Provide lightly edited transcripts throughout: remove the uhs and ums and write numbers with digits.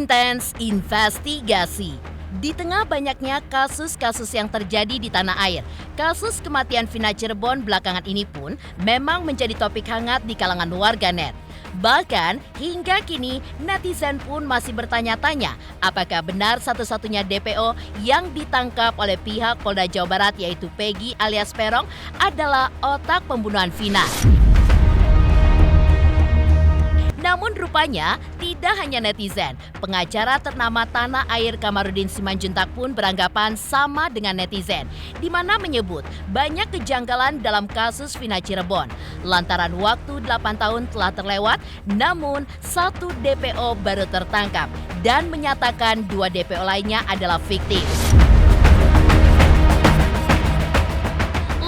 Intens investigasi. Di tengah banyaknya kasus-kasus yang terjadi di tanah air, kasus kematian Vina Cirebon belakangan ini pun memang menjadi topik hangat di kalangan warganet. Bahkan hingga kini netizen pun masih bertanya-tanya apakah benar satu-satunya DPO yang ditangkap oleh pihak Polda Jawa Barat yaitu Peggy alias Peron adalah otak pembunuhan Vina. Namun rupanya tidak hanya netizen, pengacara ternama tanah air Kamarudin Simanjuntak pun beranggapan sama dengan netizen, di mana menyebut banyak kejanggalan dalam kasus Vina Cirebon. Lantaran waktu 8 tahun telah terlewat, namun satu DPO baru tertangkap dan menyatakan 2 DPO lainnya adalah fiktif.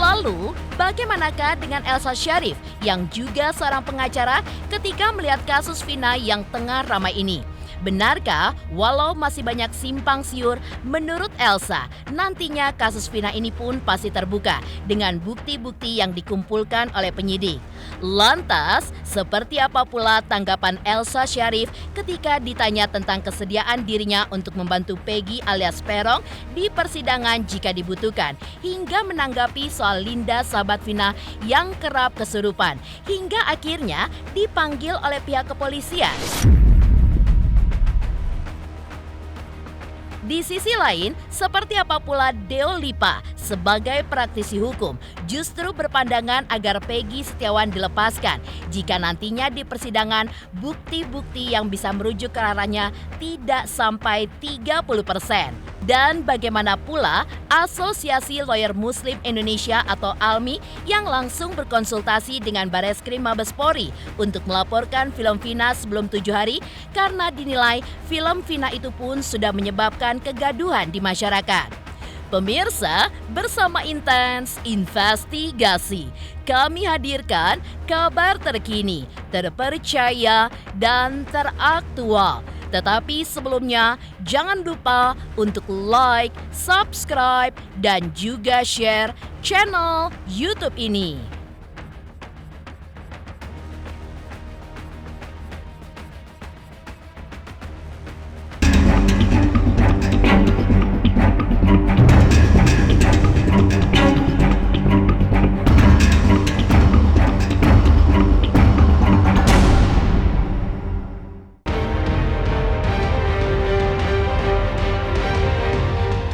Lalu, bagaimanakah dengan Elsa Syarif yang juga seorang pengacara ketika melihat kasus Vina yang tengah ramai ini? Benarkah walau masih banyak simpang siur, menurut Elsa, nantinya kasus Vina ini pun pasti terbuka dengan bukti-bukti yang dikumpulkan oleh penyidik. Lantas, seperti apa pula tanggapan Elsa Syarif ketika ditanya tentang kesediaan dirinya untuk membantu Peggy alias Peron di persidangan jika dibutuhkan, hingga menanggapi soal Linda sahabat Vina yang kerap kesurupan, hingga akhirnya dipanggil oleh pihak kepolisian. Di sisi lain, seperti apa pula Deo Lipa sebagai praktisi hukum justru berpandangan agar Peggy Setiawan dilepaskan jika nantinya di persidangan bukti-bukti yang bisa merujuk ke arahnya tidak sampai 30%. Dan bagaimana pula Asosiasi Lawyer Muslim Indonesia atau ALMI yang langsung berkonsultasi dengan Bareskrim Mabes Polri untuk melaporkan film Vina sebelum 7 hari karena dinilai film Vina itu pun sudah menyebabkan kegaduhan di masyarakat. Pemirsa, bersama Intens Investigasi, kami hadirkan kabar terkini, terpercaya, dan teraktual. Tetapi sebelumnya, jangan lupa untuk like, subscribe, dan juga share channel YouTube ini.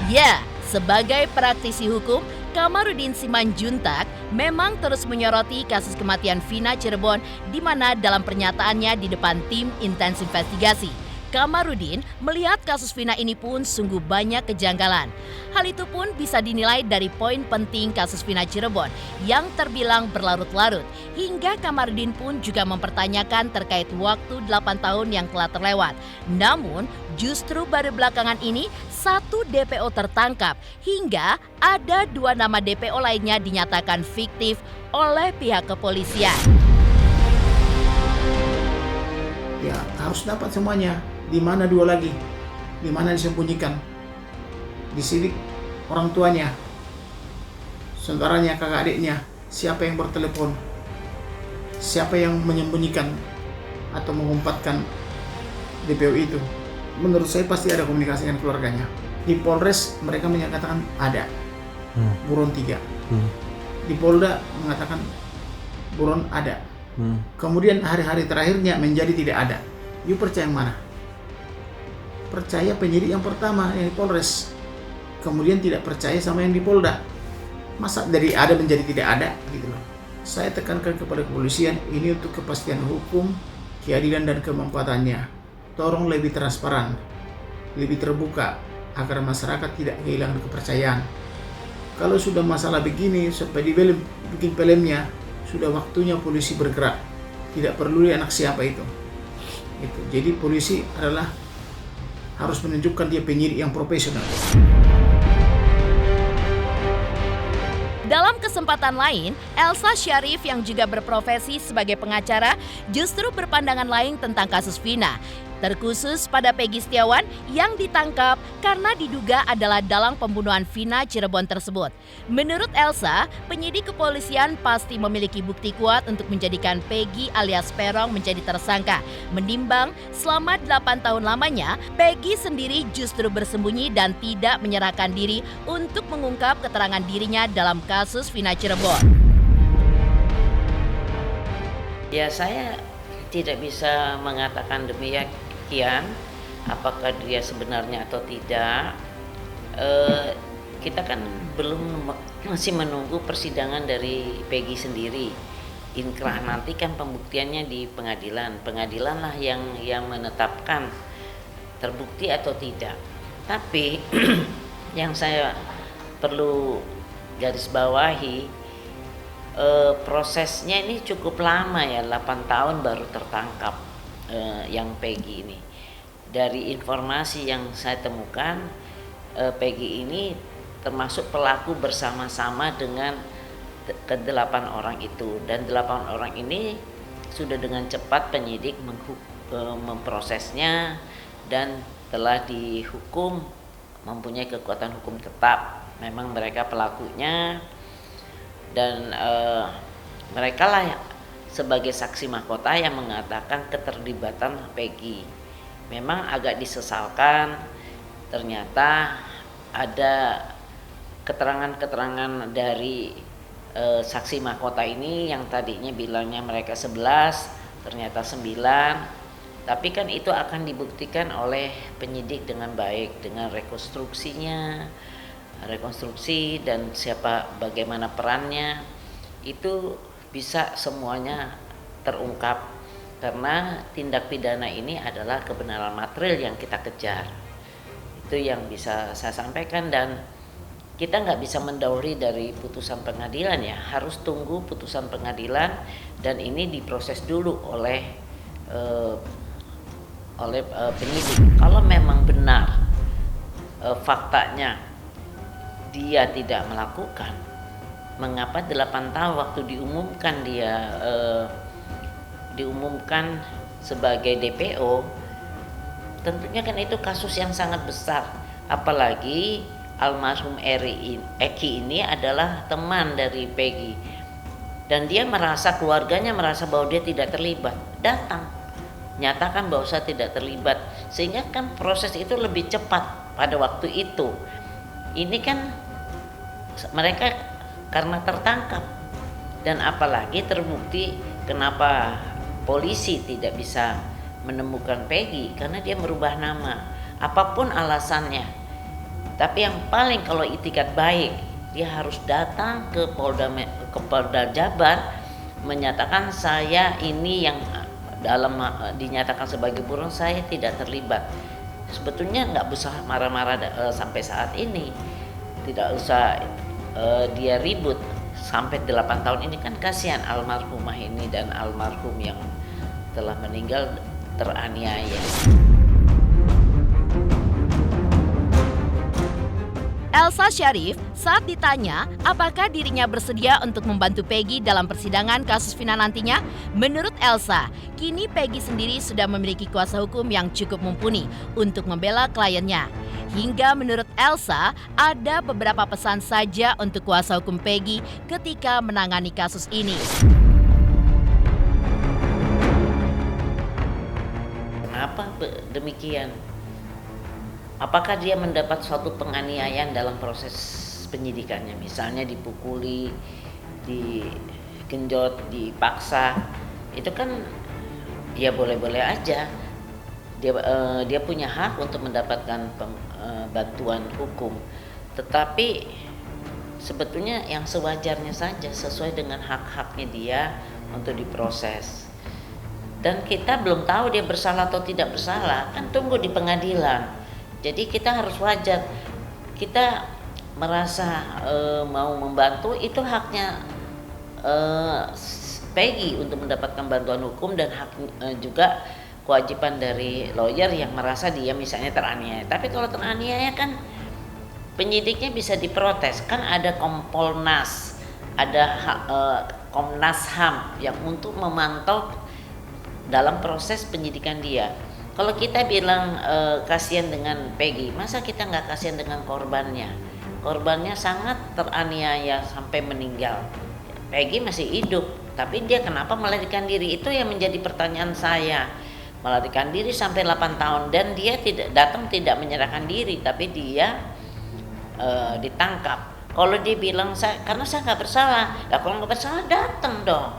Ya, sebagai praktisi hukum, Kamarudin Simanjuntak memang terus menyoroti kasus kematian Vina Cirebon di mana dalam pernyataannya di depan tim Intens Investigasi, Kamarudin melihat kasus Vina ini pun sungguh banyak kejanggalan. Hal itu pun bisa dinilai dari poin penting kasus Vina Cirebon yang terbilang berlarut-larut, hingga Kamarudin pun juga mempertanyakan terkait waktu 8 tahun yang telah terlewat. Namun, justru baru belakangan ini satu DPO tertangkap hingga ada 2 nama DPO lainnya dinyatakan fiktif oleh pihak kepolisian. Ya, harus dapat semuanya. Di mana 2 lagi? Di mana disembunyikan? Disidik orang tuanya, saudaranya, kakak adiknya. Siapa yang bertelepon? Siapa yang menyembunyikan atau mengumpatkan DPO itu? Menurut saya pasti ada komunikasi dengan keluarganya. Di Polres mereka menyatakan ada buron 3. Di Polda mengatakan buron ada. Kemudian hari-hari terakhirnya menjadi tidak ada. You percaya yang mana? Percaya penyidik yang pertama yang di Polres, kemudian tidak percaya sama yang di Polda. Masa dari ada menjadi tidak ada gitu loh. Saya tekankan kepada kepolisian ini untuk kepastian hukum, keadilan dan kemanfaatannya. Tolong lebih transparan, lebih terbuka agar masyarakat tidak kehilangan kepercayaan. Kalau sudah masalah begini sampai bikin filmnya, sudah waktunya polisi bergerak. Tidak perlu anak siapa itu. Gitu. Jadi polisi adalah harus menunjukkan dia penyidik yang profesional. Dalam kesempatan lain, Elsa Syarif yang juga berprofesi sebagai pengacara justru berpandangan lain tentang kasus Vina. terkhusus pada Peggy Setiawan yang ditangkap karena diduga adalah dalang pembunuhan Vina Cirebon tersebut. Menurut Elsa, penyidik kepolisian pasti memiliki bukti kuat untuk menjadikan Peggy alias Peron menjadi tersangka. Menimbang selama 8 tahun lamanya, Peggy sendiri justru bersembunyi dan tidak menyerahkan diri untuk mengungkap keterangan dirinya dalam kasus Vina Cirebon. Ya, saya tidak bisa mengatakan demikian, apakah dia sebenarnya atau tidak. Kita kan masih menunggu persidangan dari Peggy sendiri. Inkrah nanti kan pembuktiannya di pengadilan. Pengadilan lah yang menetapkan terbukti atau tidak. Tapi yang saya perlu garis bawahi, prosesnya ini cukup lama ya, 8 tahun baru tertangkap yang Peggy ini. Dari informasi yang saya temukan, Peggy ini termasuk pelaku bersama-sama dengan ke-8 orang itu, dan 8 orang ini sudah dengan cepat penyidik memprosesnya dan telah dihukum, mempunyai kekuatan hukum tetap. Memang mereka pelakunya, dan mereka lah sebagai saksi mahkota yang mengatakan keterlibatan Peggy. Memang agak disesalkan, ternyata ada keterangan-keterangan dari saksi mahkota ini yang tadinya bilangnya mereka 11, ternyata 9. Tapi kan itu akan dibuktikan oleh penyidik dengan baik, dengan rekonstruksi dan bagaimana perannya, itu bisa semuanya terungkap, karena tindak pidana ini adalah kebenaran material yang kita kejar. Itu yang bisa saya sampaikan, dan kita nggak bisa mendahului dari putusan pengadilan ya, harus tunggu putusan pengadilan, dan ini diproses dulu oleh penyidik. Kalau memang benar faktanya dia tidak melakukan, mengapa 8 tahun waktu diumumkan sebagai DPO? Tentunya kan itu kasus yang sangat besar, apalagi almarhum Eki ini adalah teman dari Peggy, dan dia keluarganya merasa bahwa dia tidak terlibat, datang nyatakan bahwa saya tidak terlibat, sehingga kan proses itu lebih cepat pada waktu itu. Ini kan mereka karena tertangkap, dan apalagi terbukti. Kenapa polisi tidak bisa menemukan Peggy? Karena dia merubah nama, apapun alasannya. Tapi yang paling, kalau itikat baik, dia harus datang ke Polda Jabar menyatakan saya ini yang dinyatakan sebagai buron, saya tidak terlibat. Sebetulnya nggak usah marah-marah sampai saat ini, tidak usah dia ribut sampai 8 tahun ini. Kan kasihan almarhumah ini dan almarhum yang telah meninggal teraniaya. Elsa Syarif saat ditanya apakah dirinya bersedia untuk membantu Peggy dalam persidangan kasus Vina nantinya, menurut Elsa, kini Peggy sendiri sudah memiliki kuasa hukum yang cukup mumpuni untuk membela kliennya. Hingga menurut Elsa, ada beberapa pesan saja untuk kuasa hukum Peggy ketika menangani kasus ini. Kenapa demikian? Apakah dia mendapat suatu penganiayaan dalam proses penyidikannya, misalnya dipukuli, digenjot, dipaksa? Itu kan dia boleh-boleh aja. Dia punya hak untuk mendapatkan bantuan hukum. Tetapi sebetulnya yang sewajarnya saja, sesuai dengan hak-haknya dia untuk diproses. Dan kita belum tahu dia bersalah atau tidak bersalah, kan tunggu di pengadilan. Jadi kita harus wajar, kita merasa mau membantu, itu haknya Peggy untuk mendapatkan bantuan hukum, dan hak juga kewajiban dari lawyer yang merasa dia misalnya teraniaya. Tapi kalau teraniaya kan penyidiknya bisa diprotes, kan ada Kompolnas, ada Komnas HAM yang untuk memantau dalam proses penyidikan dia. Kalau kita bilang kasihan dengan Peggy, masa kita nggak kasihan dengan korbannya? Korbannya sangat teraniaya sampai meninggal. Peggy masih hidup, tapi dia kenapa melarikan diri? Itu yang menjadi pertanyaan saya. Melarikan diri sampai 8 tahun dan dia tidak menyerahkan diri, tapi dia ditangkap. Kalau dia bilang karena saya nggak bersalah, nah kalau nggak bersalah datang dong.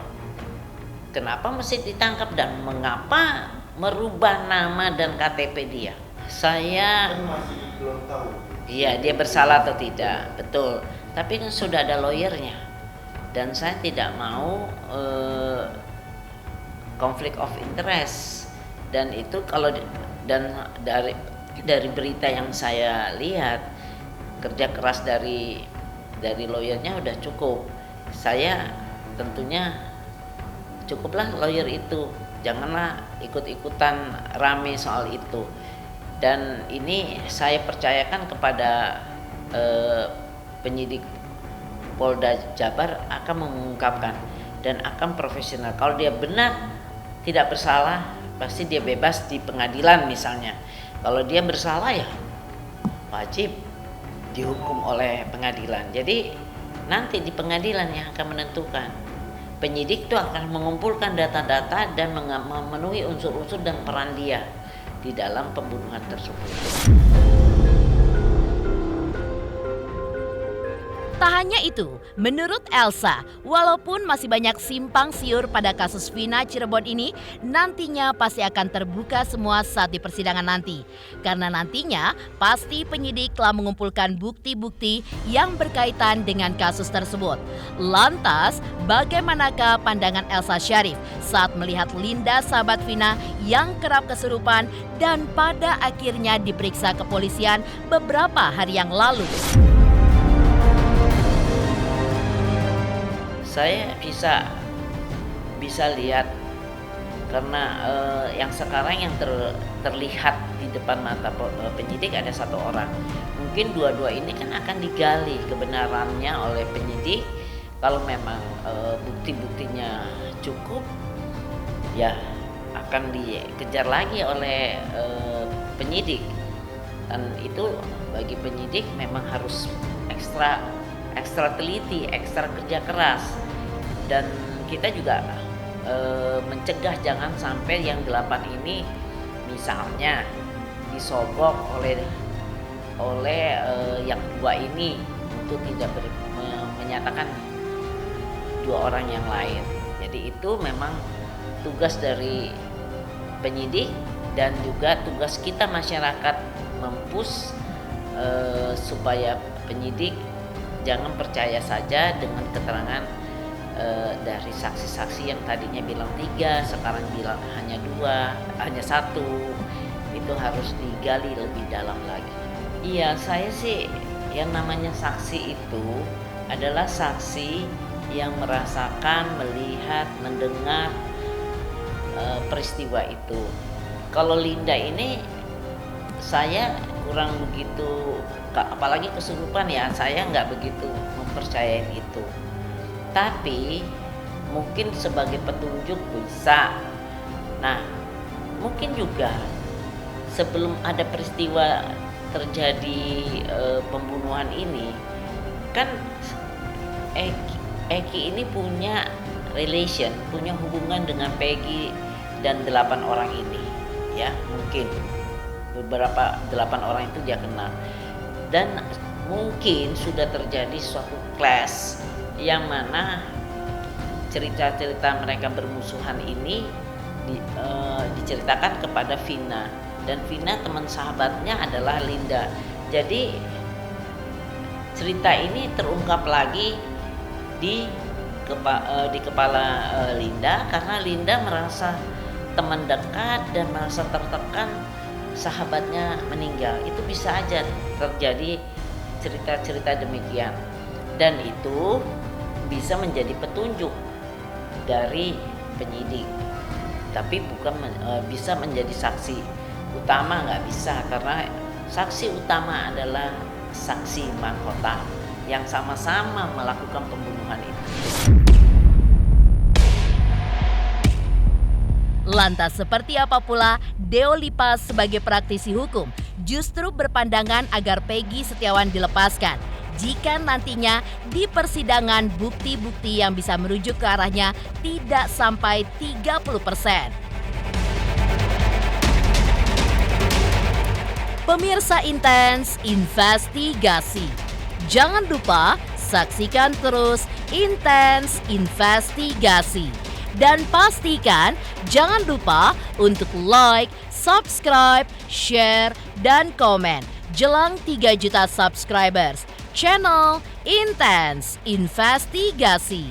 Kenapa mesti ditangkap dan mengapa merubah nama dan KTP dia? Saya Masih belum tahu. iya dia bersalah atau tidak, betul. Tapi kan sudah ada lawyernya dan saya tidak mau konflik of interest. Dan itu kalau dari berita yang saya lihat, kerja keras dari lawyernya udah cukup. Saya tentunya cukuplah lawyer itu, janganlah ikut-ikutan rame soal itu. Dan ini saya percayakan kepada penyidik Polda Jabar akan mengungkapkan dan akan profesional. Kalau dia benar tidak bersalah, pasti dia bebas di pengadilan misalnya. Kalau dia bersalah ya wajib dihukum oleh pengadilan. Jadi nanti di pengadilan yang akan menentukan. Penyidik itu akan mengumpulkan data-data dan memenuhi unsur-unsur dan peran dia di dalam pembunuhan tersebut. Tak hanya itu, menurut Elsa, walaupun masih banyak simpang siur pada kasus Vina Cirebon ini, nantinya pasti akan terbuka semua saat di persidangan nanti. Karena nantinya pasti penyidik telah mengumpulkan bukti-bukti yang berkaitan dengan kasus tersebut. Lantas, bagaimanakah pandangan Elsa Syarif saat melihat Linda sahabat Vina yang kerap kesurupan dan pada akhirnya diperiksa kepolisian beberapa hari yang lalu? Saya bisa lihat karena yang sekarang yang terlihat di depan mata penyidik ada satu orang. Mungkin dua-dua ini kan akan digali kebenarannya oleh penyidik. Kalau memang bukti-buktinya cukup, ya akan dikejar lagi oleh penyidik. Dan itu bagi penyidik memang harus ekstra teliti, ekstra kerja keras. Dan kita juga mencegah jangan sampai yang 8 ini misalnya disogok oleh yang 2 ini untuk tidak menyatakan 2 orang yang lain. Jadi itu memang tugas dari penyidik dan juga tugas kita masyarakat mempush supaya penyidik jangan percaya saja dengan keterangan dari saksi-saksi yang tadinya bilang 3, sekarang bilang hanya 2, hanya 1. Itu harus digali lebih dalam lagi. Iya, saya sih yang namanya saksi itu adalah saksi yang merasakan, melihat, mendengar peristiwa itu. Kalau Linda ini saya kurang begitu, apalagi kesurupan ya, saya nggak begitu mempercayai itu. Tapi mungkin sebagai petunjuk bisa. Nah, mungkin juga sebelum ada peristiwa terjadi pembunuhan ini, kan Eki ini punya relation, punya hubungan dengan Peggy dan 8 orang ini, ya mungkin beberapa 8 orang itu dia kenal. Dan mungkin sudah terjadi suatu clash yang mana cerita-cerita mereka bermusuhan ini diceritakan kepada Vina, dan Vina teman sahabatnya adalah Linda. Jadi cerita ini terungkap lagi di kepala Linda, karena Linda merasa teman dekat dan merasa tertekan sahabatnya meninggal. Itu bisa aja terjadi cerita-cerita demikian, dan itu bisa menjadi petunjuk dari penyidik, tapi bukan bisa menjadi saksi utama, nggak bisa, karena saksi utama adalah saksi mahkota yang sama-sama melakukan pembunuhan itu. Lantas seperti apa pula Deo Lipa sebagai praktisi hukum justru berpandangan agar Peggy Setiawan dilepaskan jika nantinya di persidangan bukti-bukti yang bisa merujuk ke arahnya tidak sampai 30%. Pemirsa Intens Investigasi, jangan lupa saksikan terus Intens Investigasi. Dan pastikan jangan lupa untuk like, subscribe, share, dan komen jelang 3 juta subscribers channel Intens Investigasi.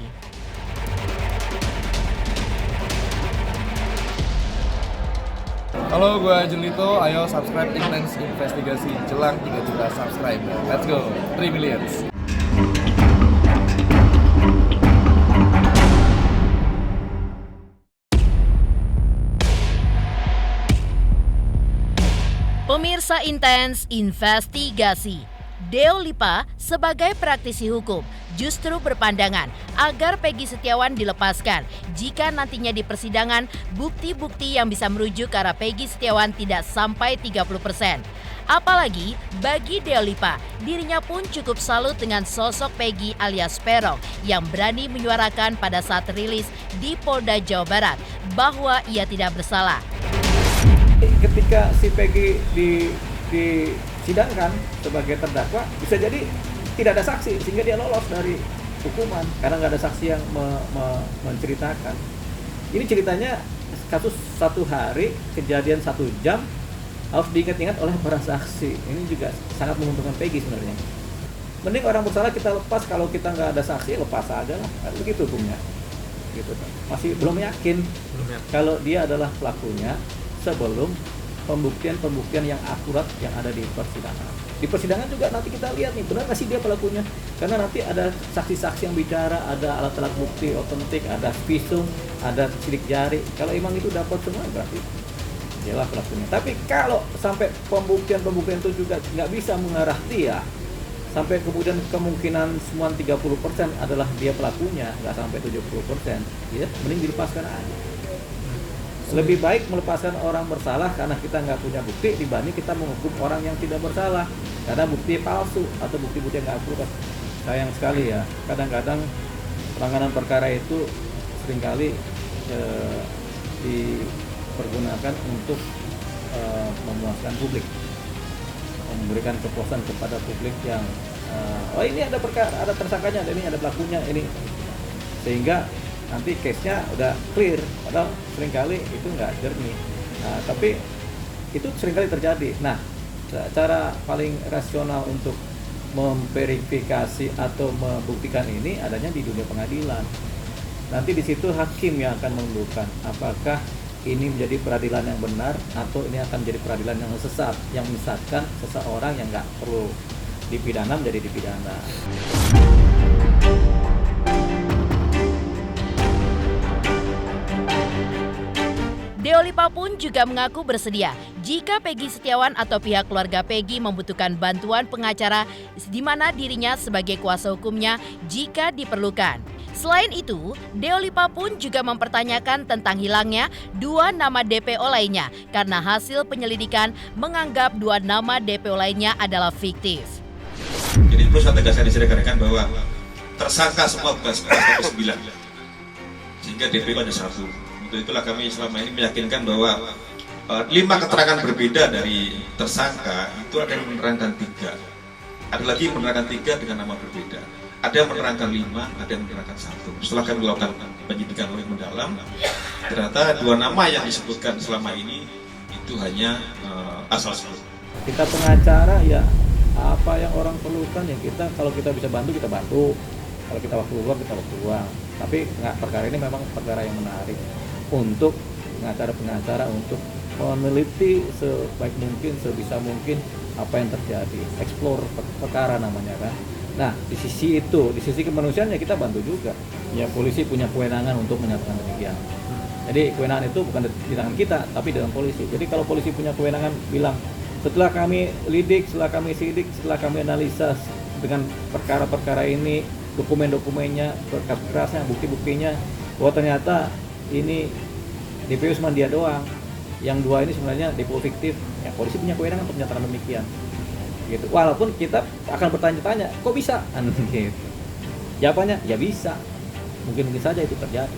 Halo, gue Julito. Ayo subscribe Intens Investigasi jelang 3 juta subscriber. Let's go, 3 millions. Pemirsa Intens Investigasi, Deo Lipa sebagai praktisi hukum justru berpandangan agar Peggy Setiawan dilepaskan jika nantinya di persidangan bukti-bukti yang bisa merujuk ke arah Peggy Setiawan tidak sampai 30%. Apalagi bagi Deo Lipa, dirinya pun cukup salut dengan sosok Peggy alias Peron yang berani menyuarakan pada saat rilis di Polda Jawa Barat bahwa ia tidak bersalah. Ketika si Peggy disidangkan sebagai terdakwa, bisa jadi tidak ada saksi sehingga dia lolos dari hukuman karena nggak ada saksi yang menceritakan. Ini ceritanya kasus 1 hari, kejadian 1 jam, harus diingat-ingat oleh para saksi. Ini juga sangat menguntungkan Peggy sebenarnya. Mending orang bersalah kita lepas, kalau kita nggak ada saksi lepas aja lah, begitu hukumnya. Gitu. Masih belum yakin kalau dia adalah pelakunya sebelum pembuktian yang akurat yang ada di persidangan. Di persidangan juga nanti kita lihat nih, benar nggak sih dia pelakunya? Karena nanti ada saksi-saksi yang bicara, ada alat-alat bukti otentik, ada visum, ada sidik jari. Kalau emang itu dapat semua berarti dialah pelakunya. Tapi kalau sampai pembuktian itu juga nggak bisa mengarah dia, sampai kemudian kemungkinan semua 30% adalah dia pelakunya, nggak sampai 70%, ya mending dilepaskan aja. Lebih baik melepaskan orang bersalah karena kita nggak punya bukti dibanding kita menghukum orang yang tidak bersalah karena bukti palsu atau bukti-bukti yang nggak akurat. Sayang sekali ya, kadang-kadang penanganan perkara itu seringkali dipergunakan untuk memuaskan publik, memberikan kepuasan kepada publik yang oh ini ada perkara, ada tersangkanya, ini ada pelakunya, ini sehingga nanti case-nya udah clear, padahal seringkali itu nggak jernih. Nah, tapi itu seringkali terjadi. Nah, cara paling rasional untuk memverifikasi atau membuktikan ini adanya di dunia pengadilan. Nanti di situ hakim yang akan menentukan apakah ini menjadi peradilan yang benar atau ini akan menjadi peradilan yang sesat, yang menyesatkan seseorang yang nggak perlu dipidana menjadi dipidana. Deo Lipa pun juga mengaku bersedia jika Peggy Setiawan atau pihak keluarga Peggy membutuhkan bantuan pengacara di mana dirinya sebagai kuasa hukumnya jika diperlukan. Selain itu, Deo Lipa pun juga mempertanyakan tentang hilangnya 2 nama DPO lainnya karena hasil penyelidikan menganggap 2 nama DPO lainnya adalah fiktif. Jadi perlu saya tegaskan di sini rekan-rekan bahwa tersangka semua bukan 9, sehingga DPO hanya 1. Untuk itulah kami selama ini meyakinkan bahwa 5 keterangan berbeda dari tersangka itu ada yang menerangkan 3. Ada lagi yang menerangkan 3 dengan nama berbeda. Ada yang menerangkan 5, ada yang menerangkan 1. Setelah kami melakukan penyidikan lebih mendalam, ternyata 2 nama yang disebutkan selama ini itu hanya asal-usul. Kita pengacara ya apa yang orang perlukan ya kita, kalau kita bisa bantu kita bantu, kalau kita waktu luang kita waktu luang. Tapi perkara ini memang perkara yang menarik untuk pengacara untuk meneliti sebaik mungkin, sebisa mungkin apa yang terjadi, explore perkara namanya kan. Nah di sisi itu, di sisi kemanusiaan ya kita bantu juga. Ya polisi punya kewenangan untuk menyatakan demikian. Jadi kewenangan itu bukan di tangan kita, tapi dalam polisi. Jadi kalau polisi punya kewenangan bilang setelah kami lidik, setelah kami sidik, setelah kami analisa dengan perkara-perkara ini, dokumen-dokumennya, berkas-berkasnya, bukti-buktinya, bahwa ternyata ini DPO cuma dia doang. Yang dua ini sebenarnya DPO fiktif. Ya, polisi punya kewenangan untuk menyatakan demikian. Gitu. Walaupun kita akan bertanya-tanya, kok bisa? Gitu. Jawabannya, ya bisa. Mungkin saja itu terjadi.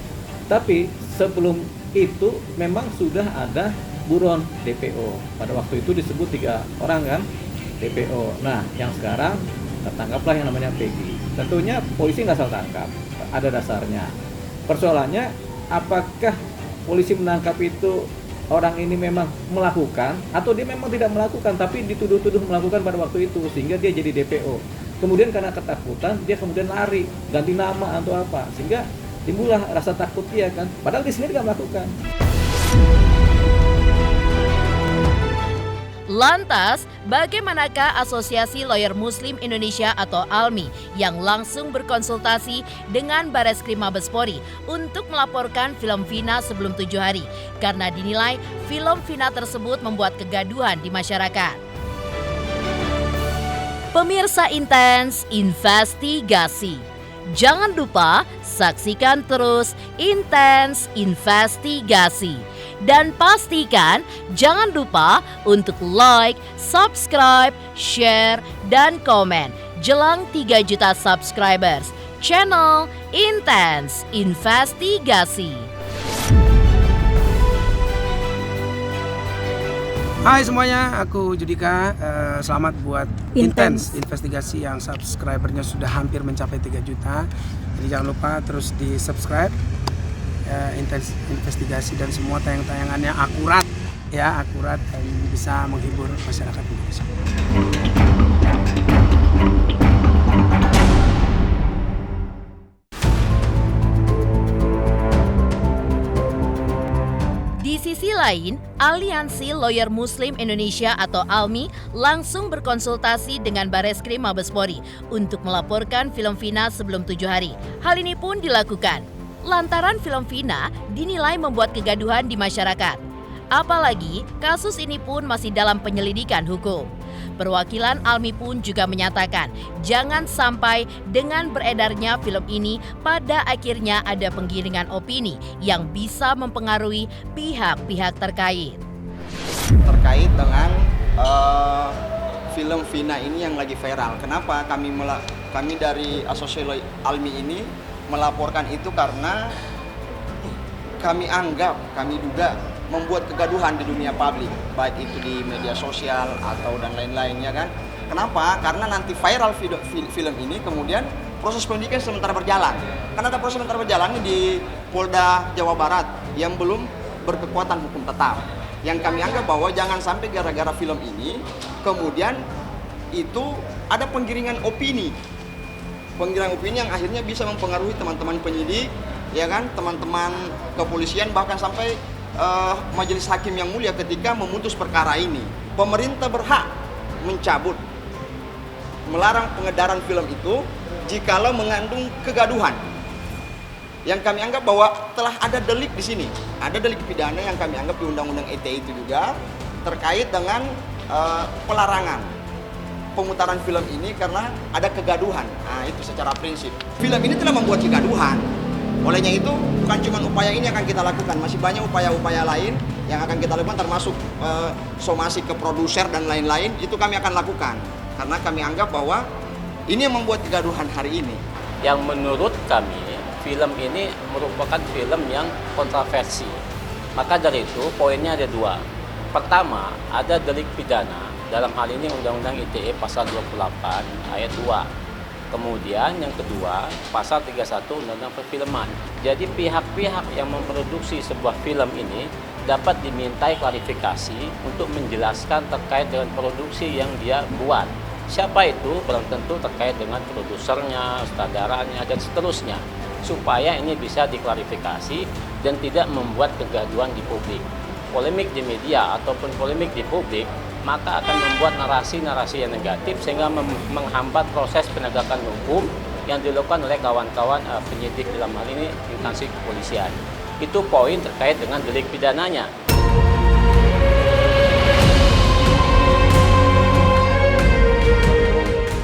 Tapi sebelum itu memang sudah ada buron DPO. Pada waktu itu disebut 3 orang kan DPO. Nah, yang sekarang tertangkaplah yang namanya Peggy. Tentunya polisi nggak salah tangkap, ada dasarnya. Persoalannya, apakah polisi menangkap itu orang ini memang melakukan atau dia memang tidak melakukan tapi dituduh-tuduh melakukan pada waktu itu sehingga dia jadi DPO. Kemudian karena ketakutan dia kemudian lari, ganti nama atau apa, sehingga timbullah rasa takut dia kan. Padahal di sini tidak melakukan. Lantas, bagaimanakah Asosiasi Lawyer Muslim Indonesia atau ALMI yang langsung berkonsultasi dengan Bareskrim Mabes Polri untuk melaporkan film Vina sebelum 7 hari karena dinilai film Vina tersebut membuat kegaduhan di masyarakat. Pemirsa Intens Investigasi. Jangan lupa saksikan terus Intens Investigasi. Dan pastikan jangan lupa untuk like, subscribe, share, dan komen jelang 3 juta subscribers channel Intens Investigasi. Hai semuanya, aku Judika. Selamat buat Intens Investigasi yang subscribernya sudah hampir mencapai 3 juta. Jadi jangan lupa terus di subscribe Intens Investigasi dan semua tayang-tayangannya akurat dan bisa menghibur masyarakat Indonesia. Di sisi lain, Aliansi Lawyer Muslim Indonesia atau ALMI langsung berkonsultasi dengan Bareskrim Mabes Polri untuk melaporkan film Vina sebelum 7 hari. Hal ini pun dilakukan lantaran film Vina dinilai membuat kegaduhan di masyarakat. Apalagi kasus ini pun masih dalam penyelidikan hukum. Perwakilan ALMI pun juga menyatakan jangan sampai dengan beredarnya film ini pada akhirnya ada penggiringan opini yang bisa mempengaruhi pihak-pihak terkait. Terkait dengan film Vina ini yang lagi viral. Kenapa kami dari Asosiasi ALMI ini melaporkan itu karena kami duga membuat kegaduhan di dunia publik, baik itu di media sosial atau dan lain-lainnya kan. Kenapa? Karena nanti viral film ini kemudian proses penyidikan sementara berjalan. Karena ada proses sementara berjalan di Polda Jawa Barat yang belum berkekuatan hukum tetap. Yang kami anggap bahwa jangan sampai gara-gara film ini kemudian itu ada penggiringan opini yang akhirnya bisa mempengaruhi teman-teman penyidik, ya kan, teman-teman kepolisian, bahkan sampai majelis hakim yang mulia ketika memutus perkara ini. Pemerintah berhak melarang pengedaran film itu jikalau mengandung kegaduhan. Yang kami anggap bahwa telah ada delik di sini, ada delik pidana yang kami anggap di Undang-Undang ITE itu juga terkait dengan pelarangan pemutaran film ini karena ada kegaduhan. Nah, itu secara prinsip. Film ini telah membuat kegaduhan. Olehnya itu bukan cuma upaya ini yang akan kita lakukan, masih banyak upaya-upaya lain yang akan kita lakukan termasuk somasi ke produser dan lain-lain, itu kami akan lakukan. Karena kami anggap bahwa ini yang membuat kegaduhan hari ini. Yang menurut kami, film ini merupakan film yang kontroversi. Maka dari itu poinnya ada 2. Pertama, ada delik pidana. Dalam hal ini Undang-Undang ITE pasal 28 ayat 2. Kemudian yang kedua, pasal 31 Undang-Undang Perfilman. Jadi pihak-pihak yang memproduksi sebuah film ini dapat dimintai klarifikasi untuk menjelaskan terkait dengan produksi yang dia buat. Siapa itu? Belum tentu terkait dengan produsernya, sutradaranya, dan seterusnya. Supaya ini bisa diklarifikasi dan tidak membuat kegaduhan di publik. Polemik di media ataupun polemik di publik maka akan membuat narasi-narasi yang negatif sehingga menghambat proses penegakan hukum yang dilakukan oleh kawan-kawan penyidik dalam hal ini instansi kepolisian. Itu poin terkait dengan delik pidananya.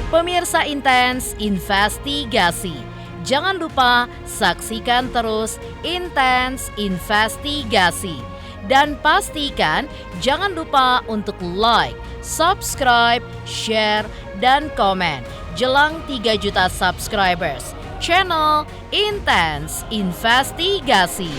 Pemirsa Intens Investigasi. Jangan lupa saksikan terus Intens Investigasi. Dan pastikan jangan lupa untuk like, subscribe, share, dan komen jelang 3 juta subscribers channel Intens Investigasi.